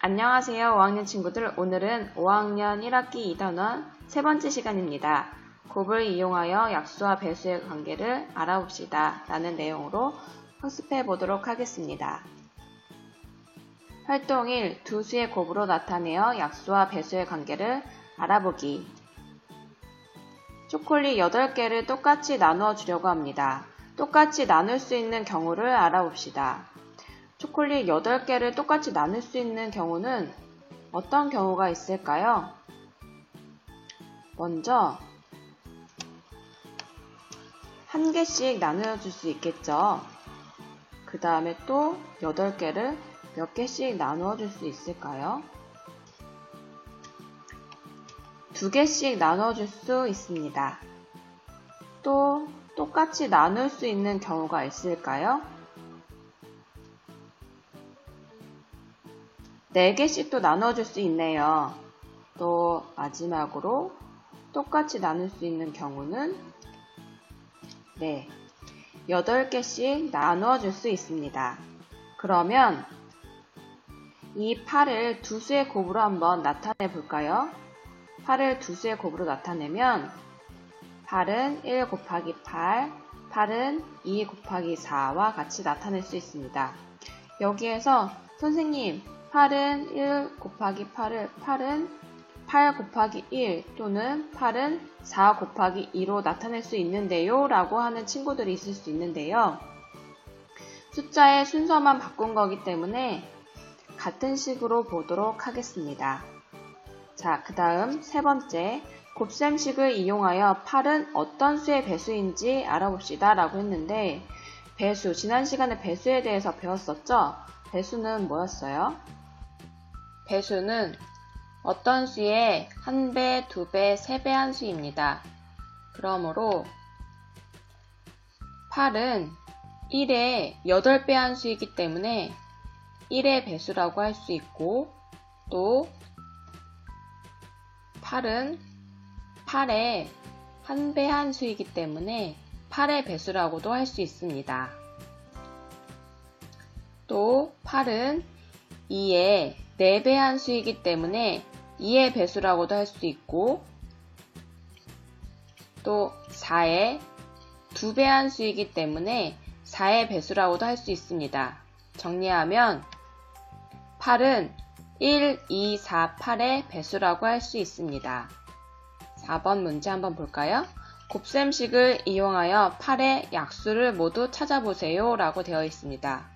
안녕하세요 5학년 친구들. 오늘은 5학년 1학기 2단원 세 번째 시간입니다. 곱을 이용하여 약수와 배수의 관계를 알아봅시다 라는 내용으로 학습해 보도록 하겠습니다. 활동 1. 두 수의 곱으로 나타내어 약수와 배수의 관계를 알아보기. 초콜릿 8개를 똑같이 나누어 주려고 합니다. 똑같이 나눌 수 있는 경우를 알아봅시다. 초콜릿 8개를 똑같이 나눌 수 있는 경우는 어떤 경우가 있을까요? 먼저 한 개씩 나누어 줄 수 있겠죠. 그 다음에 또 8개를 몇 개씩 나누어 줄 수 있을까요? 2개씩 나누어 줄 수 있습니다. 또 똑같이 나눌 수 있는 경우가 있을까요? 4개씩도 나눠줄 수 있네요. 또 마지막으로 똑같이 나눌 수 있는 경우는 8개씩 나누어 줄 수 있습니다. 그러면 이 8을 두 수의 곱으로 한번 나타내 볼까요? 8을 두 수의 곱으로 나타내면 8은 1 곱하기 8, 8은 2 곱하기 4와 같이 나타낼 수 있습니다. 여기에서 선생님 8은 1 곱하기 8은 8 곱하기 1 또는 8은 4 곱하기 2로 나타낼 수 있는데요 라고 하는 친구들이 있을 수 있는데요. 숫자의 순서만 바꾼 거기 때문에 같은 식으로 보도록 하겠습니다. 자, 그 다음 세 번째, 곱셈식을 이용하여 8은 어떤 수의 배수인지 알아봅시다 라고 했는데, 배수, 지난 시간에 배수에 대해서 배웠었죠? 배수는 뭐였어요? 배수는 어떤 수의 1배, 2배, 3배 한 수입니다. 그러므로 8은 1의 8배 한 수이기 때문에 1의 배수라고 할 수 있고, 또 8은 8의 1배 한 수이기 때문에 8의 배수라고도 할 수 있습니다. 또 8은 2의 4배 한 수이기 때문에 2의 배수라고도 할 수 있고, 또 4의 2배 한 수이기 때문에 4의 배수라고도 할 수 있습니다. 정리하면 8은 1, 2, 4, 8의 배수라고 할 수 있습니다. 4번 문제 한번 볼까요? 곱셈식을 이용하여 8의 약수를 모두 찾아보세요 라고 되어 있습니다.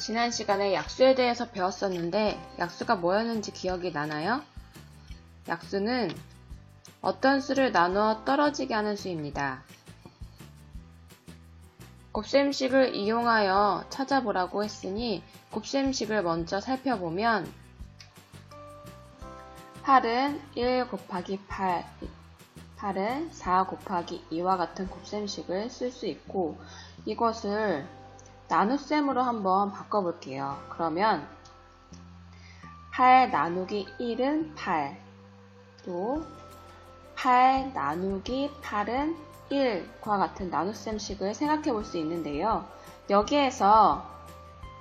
지난 시간에 약수에 대해서 배웠었는데 약수가 뭐였는지 기억이 나나요? 약수는 어떤 수를 나누어 떨어지게 하는 수입니다. 곱셈식을 이용하여 찾아보라고 했으니 곱셈식을 먼저 살펴보면 8은 1 곱하기 8, 8은 4 곱하기 2와 같은 곱셈식을 쓸 수 있고, 이것을 나눗셈으로 한번 바꿔볼게요. 그러면 8 나누기 1은 8, 또 8 나누기 8은 1과 같은 나눗셈식을 생각해 볼 수 있는데요. 여기에서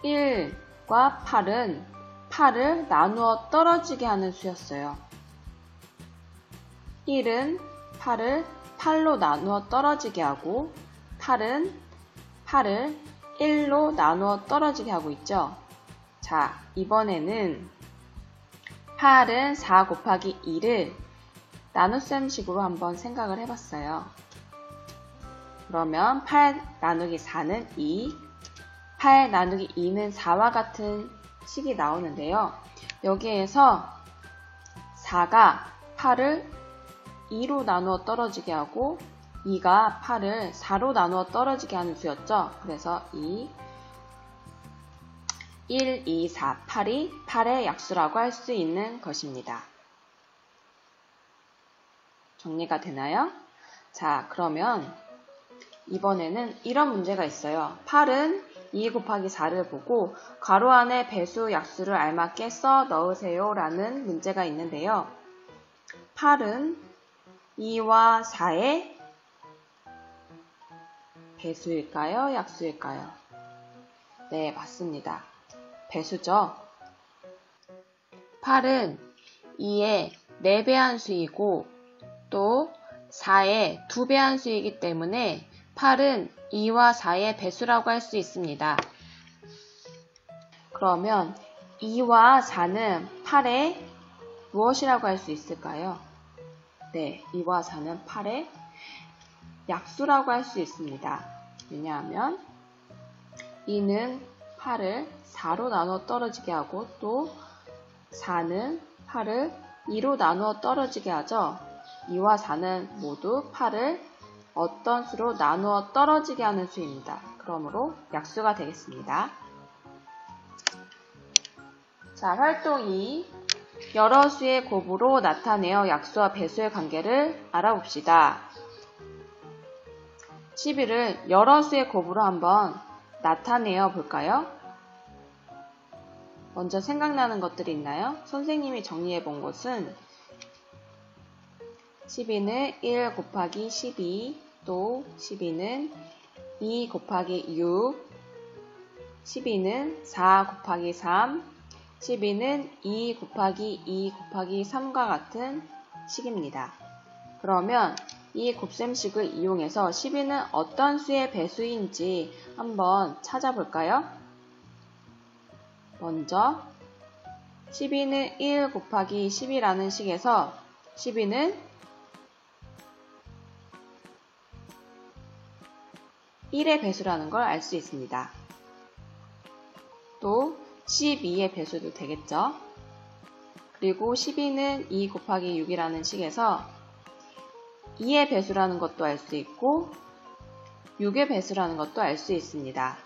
1과 8은 8을 나누어 떨어지게 하는 수였어요. 1은 8을 8로 나누어 떨어지게 하고, 8은 8을 1로 나누어 떨어지게 하고 있죠. 자, 이번에는 8은 4 곱하기 2를 나눗셈식으로 한번 생각을 해봤어요. 그러면 8 나누기 4는 2, 8 나누기 2는 4와 같은 식이 나오는데요. 여기에서 4가 8을 2로 나누어 떨어지게 하고 2가 8을 4로 나누어 떨어지게 하는 수였죠. 그래서 1, 2, 4, 8이 8의 약수라고 할 수 있는 것입니다. 정리가 되나요? 자, 그러면 이번에는 이런 문제가 있어요. 8은 2 곱하기 4를 보고 괄호 안에 배수 약수를 알맞게 써 넣으세요 라는 문제가 있는데요. 8은 2와 4의 배수일까요? 약수일까요? 네, 맞습니다. 배수죠. 8은 2의 4배 함수이고 또 4의 2배 함수이기 때문에 8은 2와 4의 배수라고 할 수 있습니다. 그러면 2와 4는 8의 무엇이라고 할 수 있을까요? 네, 2와 4는 8의 약수라고 할 수 있습니다. 왜냐하면 2는 8을 4로 나누어 떨어지게 하고 또 4는 8을 2로 나누어 떨어지게 하죠. 2와 4는 모두 8을 어떤 수로 나누어 떨어지게 하는 수입니다. 그러므로 약수가 되겠습니다. 자, 활동 2. 여러 수의 곱으로 나타내어 약수와 배수의 관계를 알아봅시다. 11을 여러 수의 곱으로 한번 나타내어 볼까요? 먼저 생각나는 것들이 있나요? 선생님이 정리해 본 것은 12는 1 곱하기 12, 또 12는 2 곱하기 6, 12는 4 곱하기 3, 12는 2 곱하기 2 곱하기 3과 같은 식입니다. 그러면 이 곱셈식을 이용해서 12는 어떤 수의 배수인지 한번 찾아볼까요? 먼저 12는 1 곱하기 10이라는 식에서 12는 1의 배수라는 걸 알 수 있습니다. 또 12의 배수도 되겠죠. 그리고 12는 2 곱하기 6이라는 식에서 2의 배수라는 것도 알 수 있고 6의 배수라는 것도 알 수 있습니다.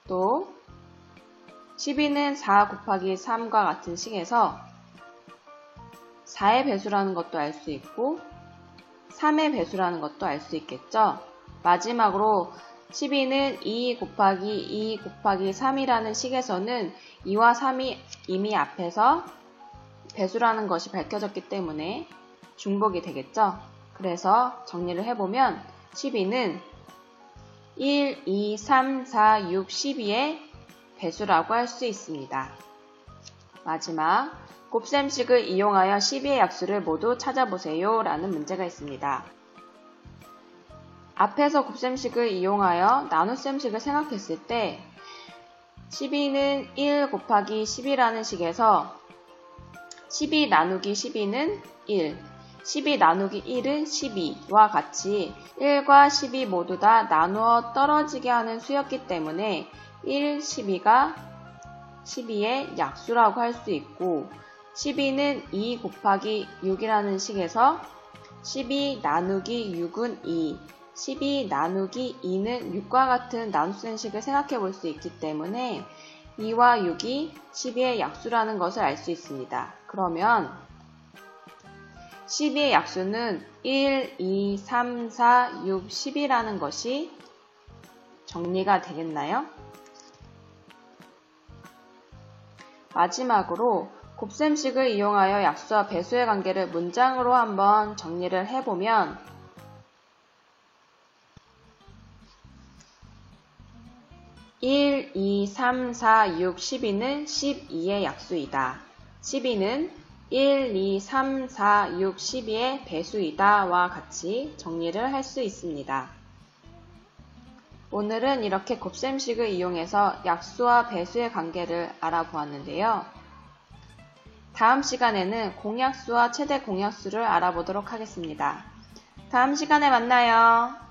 또 12는 4 곱하기 3과 같은 식에서 4의 배수라는 것도 알 수 있고 3의 배수라는 것도 알 수 있겠죠. 마지막으로 12는 2 곱하기 2 곱하기 3이라는 식에서는 2와 3이 이미 앞에서 배수라는 것이 밝혀졌기 때문에 중복이 되겠죠. 그래서 정리를 해보면 12는 1, 2, 3, 4, 6, 12의 배수라고 할 수 있습니다. 마지막 곱셈식을 이용하여 12의 약수를 모두 찾아보세요 라는 문제가 있습니다. 앞에서 곱셈식을 이용하여 나눗셈식을 생각했을 때 12는 1 곱하기 10이라는 식에서 12 나누기 12는 1, 12 나누기 1은 12와 같이 1과 12 모두 다 나누어 떨어지게 하는 수였기 때문에 1, 12가 12의 약수라고 할 수 있고 12는 2 곱하기 6이라는 식에서 12 나누기 6은 2, 12 나누기 2는 6과 같은 나눗셈식을 생각해 볼 수 있기 때문에 2와 6이 12의 약수라는 것을 알 수 있습니다. 그러면 12의 약수는 1, 2, 3, 4, 6, 10이라는 것이 정리가 되겠나요? 마지막으로 곱셈식을 이용하여 약수와 배수의 관계를 문장으로 한번 정리를 해보면 1, 2, 3, 4, 6, 12는 12의 약수이다. 12는 1, 2, 3, 4, 6, 12의 배수이다 와 같이 정리를 할 수 있습니다. 오늘은 이렇게 곱셈식을 이용해서 약수와 배수의 관계를 알아보았는데요. 다음 시간에는 공약수와 최대 공약수를 알아보도록 하겠습니다. 다음 시간에 만나요.